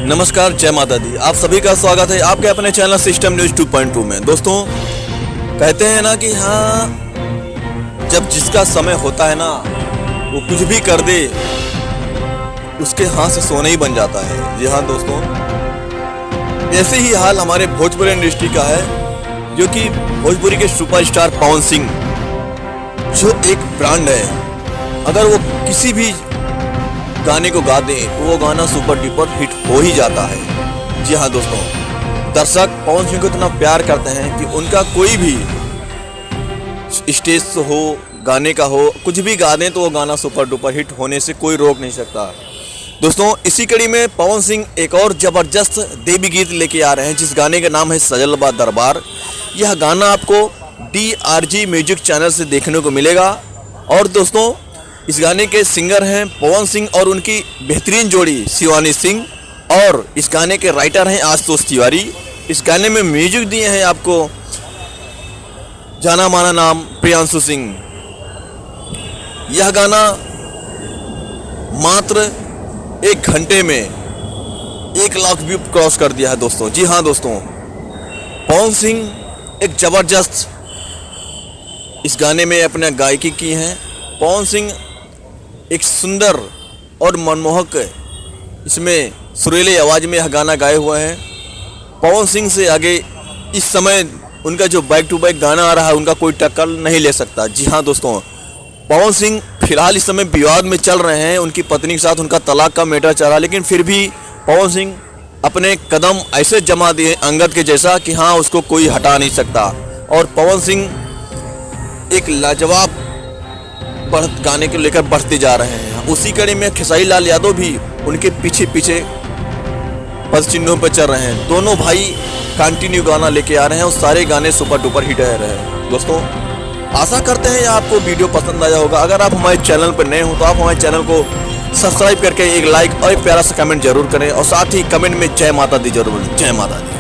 नमस्कार, जय माता दी। आप सभी का स्वागत है आपके अपने चैनल सिस्टम न्यूज 2.2 में। दोस्तों, कहते हैं ना कि हाँ, जब जिसका समय होता है ना, वो कुछ भी कर दे, उसके हाथ से सोना ही बन जाता है। जी हाँ दोस्तों, ऐसे ही हाल हमारे भोजपुरी इंडस्ट्री का है, जो कि भोजपुरी के सुपरस्टार पवन सिंह, जो एक ब्रांड है। अगर वो किसी भी गाने को गा दें तो वो गाना सुपर डुपर हिट हो ही जाता है। जी हाँ दोस्तों, दर्शक पवन सिंह को इतना प्यार करते हैं कि उनका कोई भी स्टेज हो, गाने का हो, कुछ भी गा दें तो वो गाना सुपर डुपर हिट होने से कोई रोक नहीं सकता। दोस्तों, इसी कड़ी में पवन सिंह एक और ज़बरदस्त देवी गीत लेके आ रहे हैं, जिस गाने का नाम है सजल बा दरबार। यह गाना आपको DRG म्यूजिक चैनल से देखने को मिलेगा। और दोस्तों, इस गाने के सिंगर हैं पवन सिंह और उनकी बेहतरीन जोड़ी शिवानी सिंह, और इस गाने के राइटर हैं आशुतोष तिवारी। इस गाने में म्यूजिक दिए हैं आपको जाना माना नाम प्रियांशु सिंह। यह गाना मात्र 1 घंटे में 1 लाख व्यू क्रॉस कर दिया है दोस्तों। जी हाँ दोस्तों, पवन सिंह एक ज़बरदस्त इस गाने में अपने गायकी की हैं। पवन सिंह एक सुंदर और मनमोहक इसमें सुरीली आवाज़ में यह गाना गाए हुए हैं। पवन सिंह से आगे इस समय उनका जो बैक टू बैक गाना आ रहा है, उनका कोई टक्कर नहीं ले सकता। जी हाँ दोस्तों, पवन सिंह फिलहाल इस समय विवाद में चल रहे हैं। उनकी पत्नी के साथ उनका तलाक का मैटर चल रहा है, लेकिन फिर भी पवन सिंह अपने कदम ऐसे जमा दिए अंगद के जैसा कि हाँ, उसको कोई हटा नहीं सकता। और पवन सिंह एक लाजवाब गाने को लेकर बढ़ते जा रहे हैं। उसी कड़ी में खेसारी लाल यादव भी उनके पीछे पीछे पद चिन्हों पर चल रहे हैं। दोनों भाई कंटिन्यू गाना लेके आ रहे हैं और सारे गाने सुपर डुपर हिट रहे हैं। दोस्तों, आशा करते हैं आपको वीडियो पसंद आया होगा। अगर आप हमारे चैनल पर नए हो तो आप हमारे चैनल को सब्सक्राइब करके एक लाइक और एक प्यारा सा कमेंट जरूर करें, और साथ ही कमेंट में जय माता दी जरूर। जय माता दी।